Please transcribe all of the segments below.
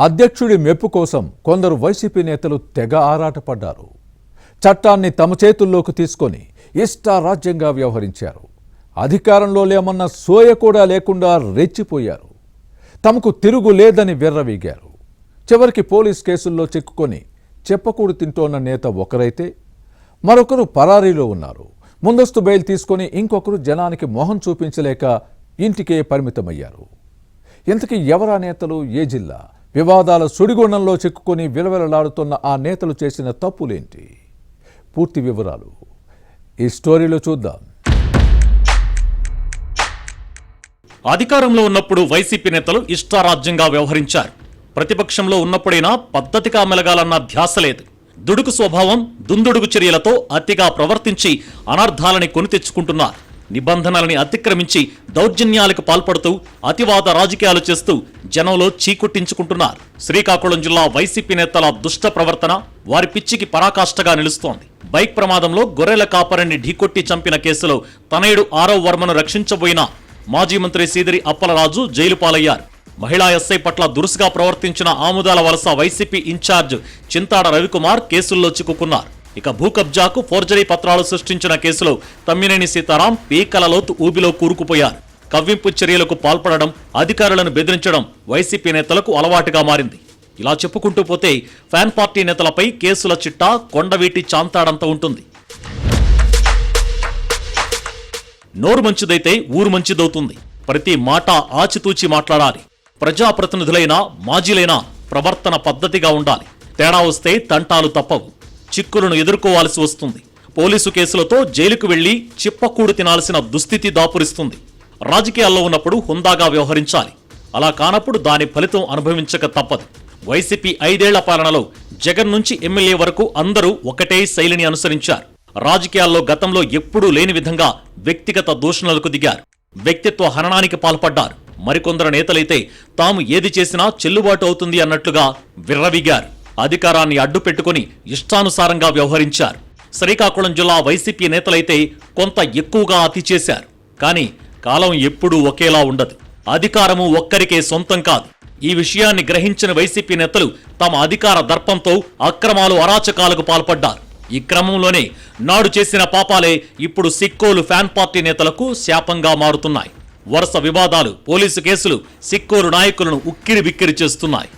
అధ్యక్షుడి మెప్పు కోసం కొందరు వైసీపీ నేతలు తెగ ఆరాటపడ్డారు. చట్టాన్ని తమ చేతుల్లోకి తీసుకొని ఇష్టారాజ్యంగా వ్యవహరించారు. అధికారంలో లేమన్న సోయ కూడా లేకుండా రెచ్చిపోయారు. తమకు తిరుగు లేదని విర్రవీగారు. చివరికి పోలీస్ కేసుల్లో చిక్కుకొని చెప్పకూడు తింటోన్న నేత ఒకరైతే మరొకరు పరారీలో ఉన్నారు. ముందస్తు బెయిల్ తీసుకొని ఇంకొకరు జనానికి మొహం చూపించలేక ఇంటికే పరిమితమయ్యారు. ఇంతకీ ఎవరా నేతలు, ఏ జిల్లా? వివాదాల సుడిగుండంలో చిక్కుకొని విలవిలలాడుతున్న ఆ నేతలు చేసిన తప్పులేంటి? పూర్తి వివరాలు ఈ స్టోరీలో చూద్దాం. అధికారంలో ఉన్నప్పుడు వైసీపీ నేతలు ఇష్టారాజ్యంగా వ్యవహరించారు. ప్రతిపక్షంలో ఉన్నప్పుడైనా పద్ధతిగా మెలగాలన్న ధ్యాస లేదు. దుడుకు స్వభావం, దుందుడుగు చర్యలతో అతిగా ప్రవర్తించి అనర్థాలని కొని తెచ్చుకుంటున్నారు. నిబంధనలని అతిక్రమించి దౌర్జన్యాలకు పాల్పడుతూ అతివాద రాజకీయాలు చేస్తూ జనంలో చీకొట్టించుకుంటున్నారు. శ్రీకాకుళం జిల్లా వైసీపీ నేతల దుష్ట ప్రవర్తన వారి పిచ్చికి పరాకాష్ఠగా నిలుస్తోంది. బైక్ ప్రమాదంలో గొర్రెల కాపరిని ఢీకొట్టి చంపిన కేసులో తనయుడు ఆరవ్ వర్మను రక్షించబోయిన మాజీ మంత్రి సీదిరి అప్పలరాజు జైలు పాలయ్యారు. మహిళా ఎస్ఐ పట్ల దురుసుగా ప్రవర్తించిన ఆముదాల వలస వైసీపీ ఇన్ఛార్జ్ చింతాడ రవికుమార్ కేసుల్లో చిక్కుకున్నారు. ఇక భూ కబ్జాకు ఫోర్జరీ పత్రాలు సృష్టించిన కేసులో తమ్మినేని సీతారాం పీకలలోతు ఊబిలో కూరుకుపోయారు. కవ్వింపు చర్యలకు పాల్పడడం, అధికారులను బెదిరించడం వైసీపీ నేతలకు అలవాటుగా మారింది. ఇలా చెప్పుకుంటూ పోతే ఫ్యాన్ పార్టీ నేతలపై కేసుల చిట్టా కొండవీటి చాంతాడంత ఉంటుంది. నోరు మంచిదైతే ఊరు మంచిదవుతుంది. ప్రతి మాట ఆచితూచి మాట్లాడాలి. ప్రజాప్రతినిధులైనా మాజీలైనా ప్రవర్తన పద్ధతిగా ఉండాలి. తేడా వస్తే తంటాలు తప్పవు. చిక్కులను ఎదుర్కోవాల్సి వస్తుంది. పోలీసు కేసులతో జైలుకు వెళ్లి చిప్పకూడు తినాల్సిన దుస్థితి దాపురిస్తుంది. రాజకీయాల్లో ఉన్నప్పుడు హుందాగా వ్యవహరించాలి. అలా కానప్పుడు దాని ఫలితం అనుభవించక తప్పదు. వైసీపీ 5 ఏళ్ల పాలనలో జగన్ నుంచి ఎమ్మెల్యే వరకు అందరూ ఒకటే శైలిని అనుసరించారు. రాజకీయాల్లో గతంలో ఎప్పుడూ లేని విధంగా వ్యక్తిగత దూషణలకు దిగారు. వ్యక్తిత్వ హననానికి పాల్పడ్డారు. మరికొందరు నేతలైతే తాము ఏది చేసినా చెల్లుబాటు అవుతుంది అన్నట్లుగా విర్రవీగారు. అధికారాన్ని అడ్డు పెట్టుకుని ఇష్టానుసారంగా వ్యవహరించారు. శ్రీకాకుళం జిల్లా వైసీపీ నేతలైతే కొంత ఎక్కువగా అతి చేశారు. కానీ కాలం ఎప్పుడూ ఒకేలా ఉండదు. అధికారము ఒక్కరికే సొంతం కాదు. ఈ విషయాన్ని గ్రహించిన వైసీపీ నేతలు తమ అధికార దర్పంతో అక్రమాలు, అరాచకాలకు పాల్పడ్డారు. ఈ క్రమంలోనే నాడు చేసిన పాపాలే ఇప్పుడు సిక్కోలు ఫ్యాన్ పార్టీ నేతలకు శాపంగా మారుతున్నాయి. వరుస వివాదాలు, పోలీసు కేసులు సిక్కోలు నాయకులను ఉక్కిరి బిక్కిరి చేస్తున్నాయి.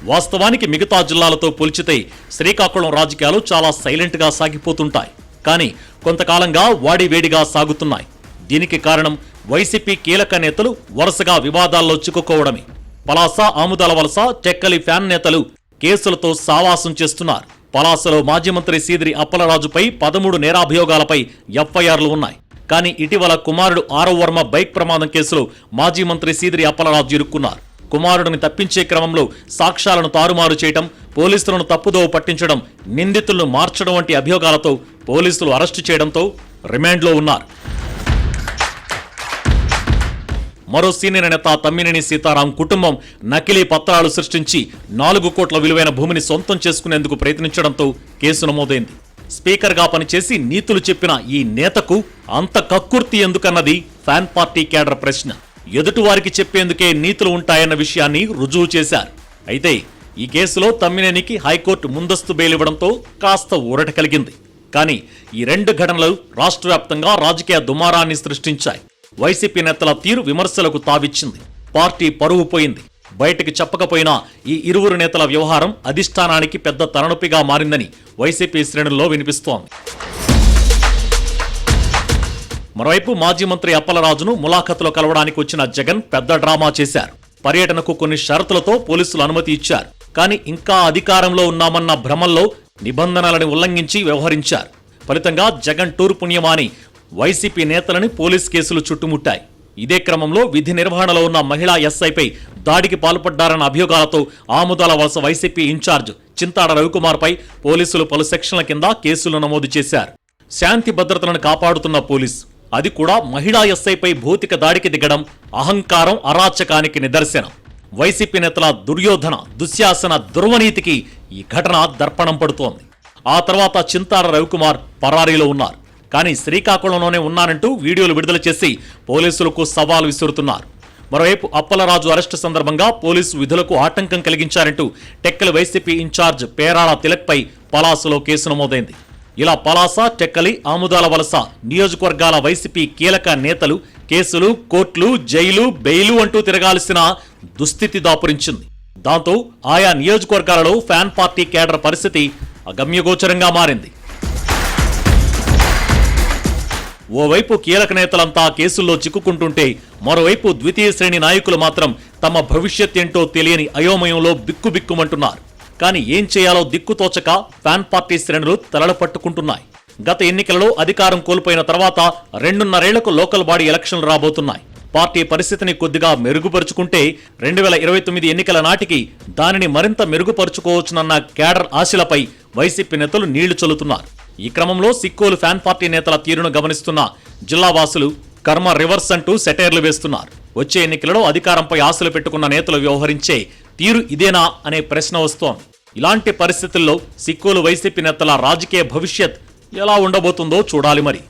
వాస్తవానికి మిగతా జిల్లాలతో పోల్చితే శ్రీకాకుళం రాజకీయాలు చాలా సైలెంట్గా సాగిపోతుంటాయి. కానీ కొంతకాలంగా వాడివేడిగా సాగుతున్నాయి. దీనికి కారణం వైసీపీ కీలక నేతలు వరుసగా వివాదాల్లో చిక్కుకోవడమే. పలాస, ఆముదాల వలస, టెక్కలి ఫ్యాన్ నేతలు కేసులతో సావాసం చేస్తున్నారు. పలాసలో మాజీ మంత్రి సీదిరి అప్పలరాజుపై 13 నేరాభియోగాలపై ఎఫ్ఐఆర్లు ఉన్నాయి. కానీ ఇటీవల కుమారుడు ఆరవ్ వర్మ బైక్ ప్రమాదం కేసులో మాజీ మంత్రి సీదిరి అప్పలరాజు ఇరుక్కున్నారు. కుమారుడిని తప్పించే క్రమంలో సాక్ష్యాలను తారుమారు చేయడం, పోలీసులను తప్పుదోవ పట్టించడం, నిందితులను మార్చడం వంటి అభియోగాలతో పోలీసులు అరెస్టు చేయడంతో రిమాండ్లో ఉన్నారు. మరో సీనియర్ నేత తమ్మినేని సీతారాం కుటుంబం నకిలీ పత్రాలు సృష్టించి 4 కోట్ల విలువైన భూమిని సొంతం చేసుకునేందుకు ప్రయత్నించడంతో కేసు నమోదైంది. స్పీకర్గా పనిచేసి నీతులు చెప్పిన ఈ నేతకు అంత కక్కుర్తి ఎందుకన్నది ఫ్యాన్ పార్టీ కేడర్ ప్రశ్న. ఎదుటివారికి చెప్పేందుకే నీతులు ఉంటాయన్న విషయాన్ని రుజువు చేశారు. అయితే ఈ కేసులో తమ్మినేనికి హైకోర్టు ముందస్తు బెయిల్ ఇవ్వడంతో కాస్త ఊరట కలిగింది. కానీ ఈ 2 ఘటనలు రాష్ట్ర వ్యాప్తంగా రాజకీయ దుమారాన్ని సృష్టించాయి. వైసీపీ నేతల తీరు విమర్శలకు తావిచ్చింది. పార్టీ పరువు పోయింది. బయటకు చెప్పకపోయినా ఈ ఇరువురు నేతల వ్యవహారం అధిష్టానానికి పెద్ద తలనొప్పిగా మారిందని వైసీపీ శ్రేణుల్లో వినిపిస్తోంది. మరోవైపు మాజీ మంత్రి అప్పలరాజును ములాఖతులో కలవడానికి వచ్చిన జగన్ పెద్ద డ్రామా చేశారు. పర్యటనకు కొన్ని షరతులతో పోలీసులు అనుమతి ఇచ్చారు. కానీ ఇంకా అధికారంలో ఉన్నామన్న భ్రమల్లో నిబంధనలను ఉల్లంఘించి వ్యవహరించారు. ఫలితంగా జగన్ టూర్ పుణ్యమాని వైసీపీ నేతలని పోలీస్ కేసులు చుట్టుముట్టాయి. ఇదే క్రమంలో విధి నిర్వహణలో ఉన్న మహిళా ఎస్ఐపై దాడికి పాల్పడ్డారన్న అభియోగాలతో ఆముదాల వలస వైసీపీ ఇన్ఛార్జ్ చింతాడ రవికుమార్పై పోలీసులు పలు సెక్షన్ల కింద కేసులు నమోదు చేశారు. శాంతి భద్రతలను కాపాడుతున్న పోలీసు, అది కూడా మహిళా ఎస్ఐపై భౌతిక దాడికి దిగడం అహంకారం, అరాచకానికి నిదర్శనం. వైసీపీ నేతల దుర్యోధన, దుశ్శాసన, దుర్వనీతికి ఈ ఘటన దర్పణం పడుతోంది. ఆ తర్వాత చింతాడ రవికుమార్ పరారీలో ఉన్నారు. కానీ శ్రీకాకుళంలోనే ఉన్నానంటూ వీడియోలు విడుదల చేసి పోలీసులకు సవాల్ విసురుతున్నారు. మరోవైపు అప్పలరాజు అరెస్టు సందర్భంగా పోలీసు విధులకు ఆటంకం కలిగించారంటూ టెక్కలి వైసీపీ ఇన్ఛార్జ్ పేరాల తిలక్పై పలాసలో కేసు నమోదైంది. ఇలా పలాస, టెక్కలి, ఆముదాల వలస నియోజకవర్గాల వైసీపీ కీలక నేతలు కేసులు, కోర్టులు, జైలు, బెయిలు అంటూ తిరగాల్సిన దుస్థితి దాపురించింది. దాంతో ఆయా నియోజకవర్గాలలో ఫ్యాన్ పార్టీ కేడర్ పరిస్థితి అగమ్యగోచరంగా మారింది. ఓవైపు కీలక నేతలంతా కేసుల్లో చిక్కుకుంటుంటే మరోవైపు ద్వితీయ శ్రేణి నాయకులు మాత్రం తమ భవిష్యత్ ఏంటో తెలియని అయోమయంలో బిక్కుబిక్కుమంటున్నారు. కానీ ఏం చేయాలో దిక్కుతోచక ఫ్యాన్ పార్టీ శ్రేణులు తలలు పట్టుకుంటున్నాయి. గత ఎన్నికలలో అధికారం కోల్పోయిన తర్వాత 2.5 ఏళ్లకు లోకల్ బాడీ ఎలక్షన్లు రాబోతున్నాయి. పార్టీ పరిస్థితిని కొద్దిగా మెరుగుపరుచుకుంటే 2029 ఎన్నికల నాటికి దానిని మరింత మెరుగుపరుచుకోవచ్చునన్న కేడర్ ఆశలపై వైసీపీ నేతలు నీళ్లు చల్లుతున్నారు. ఈ క్రమంలో సిక్కోలు ఫ్యాన్ పార్టీ నేతల తీరును గమనిస్తున్న జిల్లావాసులు కర్మ రివర్స్ అంటూ సెటైర్లు వేస్తున్నారు. వచ్చే ఎన్నికలలో అధికారంపై ఆశలు పెట్టుకున్న నేతలు వ్యవహరించే తీరు ఇదేనా అనే ప్రశ్న వస్తోంది. ఇలాంటి పరిస్థితుల్లో సిక్కోలు వైసీపీ నేతల రాజకీయ భవిష్యత్ ఎలా ఉండబోతుందో చూడాలి మరి.